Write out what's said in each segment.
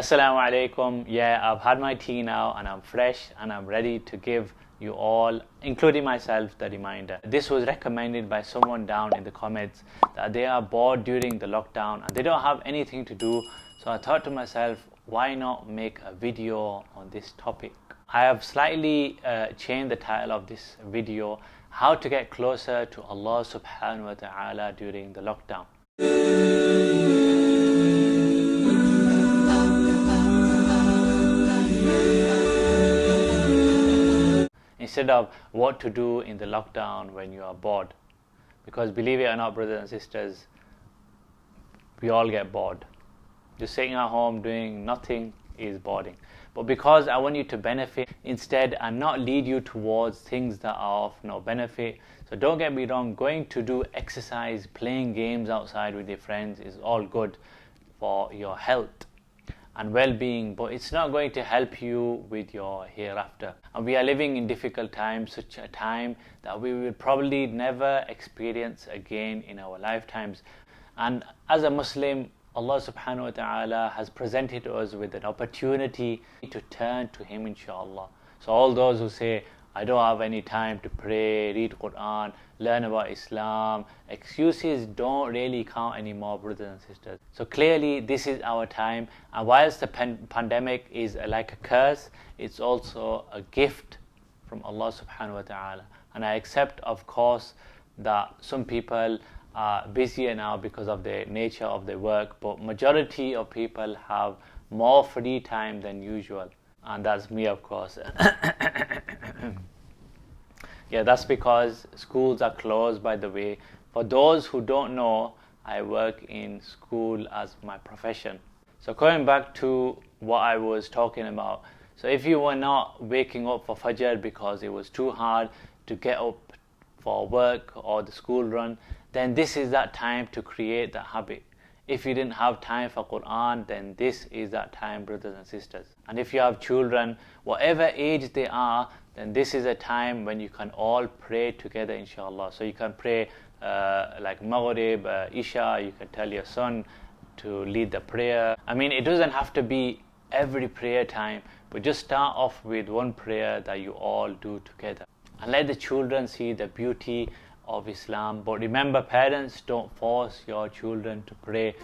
Assalamu alaikum. Yeah, I've had my tea now and I'm fresh and I'm ready to give you all, including myself, the reminder. This was recommended by someone down in the comments that they are bored during the lockdown and they don't have anything to do. So I thought to myself, why not make a video on this topic? I have slightly changed the title of this video, How to Get Closer to Allah SWT during the lockdown. Instead of what to do in the lockdown when you are bored. Because believe it or not, brothers and sisters, we all get bored. Just sitting at home doing nothing is boring. But because I want you to benefit instead and not lead you towards things that are of no benefit. So don't get me wrong, going to do exercise, playing games outside with your friends is all good for your health and well-being, but it's not going to help you with your hereafter. And we are living in difficult times, such a time that we will probably never experience again in our lifetimes. And as a Muslim, Allah subhanahu wa ta'ala has presented us with an opportunity to turn to Him, inshallah. So all those who say, I don't have any time to pray, read Quran, learn about Islam, excuses don't really count anymore, brothers and sisters. So clearly this is our time, and whilst the pandemic is like a curse, it's also a gift from Allah subhanahu wa ta'ala. And I accept, of course, that some people are busier now because of the nature of their work, but majority of people have more free time than usual. And that's me, of course. Yeah, that's because schools are closed, by the way. For those who don't know, I work in school as my profession. So going back to what I was talking about. So if you were not waking up for Fajr because it was too hard to get up for work or the school run, then this is that time to create that habit. If you didn't have time for Quran, then this is that time, brothers and sisters. And if you have children, whatever age they are, then this is a time when you can all pray together, inshallah. So you can pray like Maghrib, Isha, you can tell your son to lead the prayer. I mean, it doesn't have to be every prayer time, but just start off with one prayer that you all do together. And let the children see the beauty of Islam. But remember, parents, don't force your children to pray.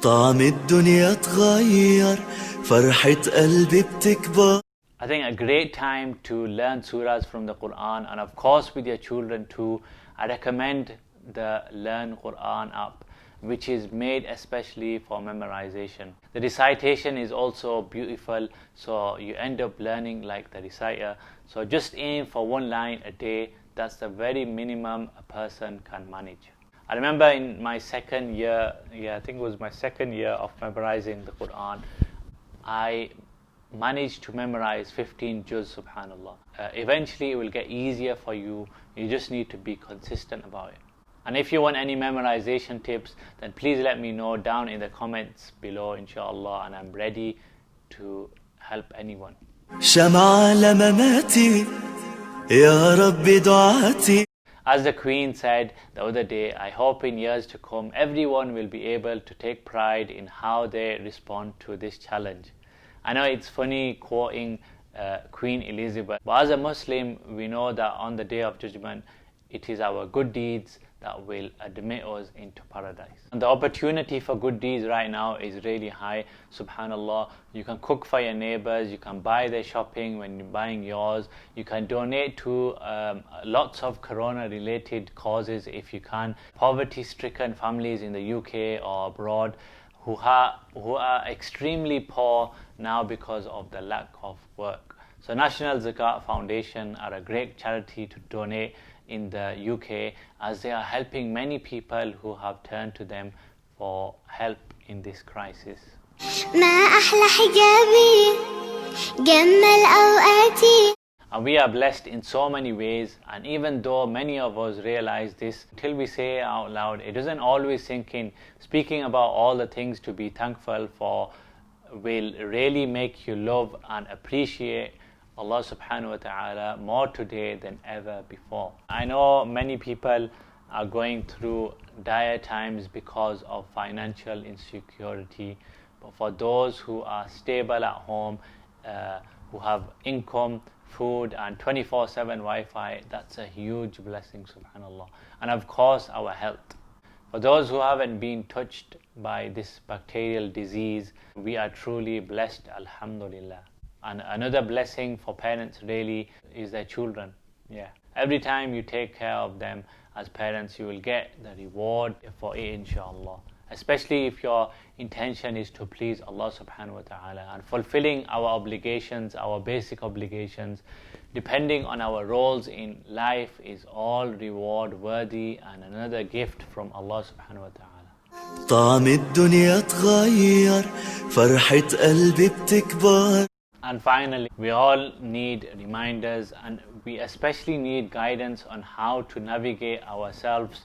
I think a great time to learn surahs from the Quran, and of course with your children too. I recommend the Learn Quran app, which is made especially for memorization. The recitation is also beautiful, so you end up learning like the reciter. So just aim for one line a day. That's the very minimum a person can manage. I remember in my second year, I think it was my second year of memorizing the Quran, I managed to memorize 15 juz, subhanallah. Eventually it will get easier for you. You just need to be consistent about it. And if you want any memorization tips, then please let me know down in the comments below, inshallah, and I'm ready to help anyone. As the Queen said the other day, I hope in years to come everyone will be able to take pride in how they respond to this challenge. I know it's funny quoting Queen Elizabeth, but as a Muslim, we know that on the Day of Judgment, it is our good deeds that will admit us into paradise. And the opportunity for good deeds right now is really high, subhanallah. You can cook for your neighbors, you can buy their shopping when you're buying yours, you can donate to lots of corona related causes if you can. Poverty stricken families in the UK or abroad who are extremely poor now because of the lack of work. So National Zakat Foundation are a great charity to donate in the UK, as they are helping many people who have turned to them for help in this crisis. And we are blessed in so many ways, and even though many of us realize this, till we say it out loud, it doesn't always sink in. Speaking about all the things to be thankful for will really make you love and appreciate Allah subhanahu wa ta'ala more today than ever before. I know many people are going through dire times because of financial insecurity, But for those who are stable at home, who have income, food and 24/7 Wi-Fi, that's a huge blessing, subhanallah. And of course our health. For those who haven't been touched by this bacterial disease, we are truly blessed, alhamdulillah. And another blessing for parents really is their children. Yeah. Every time you take care of them as parents, you will get the reward for it, inshallah. Especially if your intention is to please Allah subhanahu wa ta'ala, and fulfilling our obligations, our basic obligations, depending on our roles in life, is all reward worthy and another gift from Allah subhanahu wa ta'ala. طعم الدنيا تغير فرحة قلبي بتكبر. And finally, we all need reminders, and we especially need guidance on how to navigate ourselves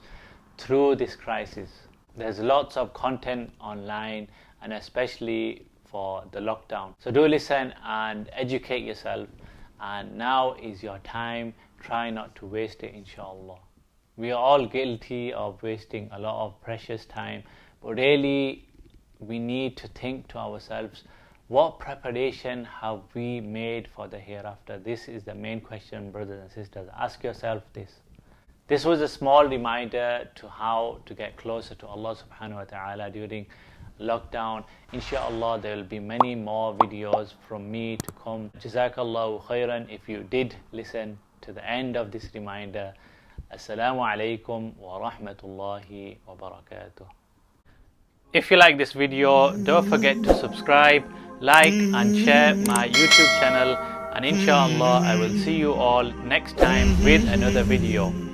through this crisis. There's lots of content online, and especially for the lockdown. So do listen and educate yourself, and now is your time. Try not to waste it, inshallah. We are all guilty of wasting a lot of precious time, but really we need to think to ourselves, what preparation have we made for the hereafter? This is the main question, brothers and sisters. Ask yourself this. This was a small reminder to how to get closer to Allah subhanahu wa ta'ala during lockdown. Inshallah, there will be many more videos from me to come. Jazakallahu khairan if you did listen to the end of this reminder. Assalamu alaikum wa rahmatullahi wa barakatuh. If you like this video, don't forget to subscribe, like and share my YouTube channel, and inshallah I will see you all next time with another video.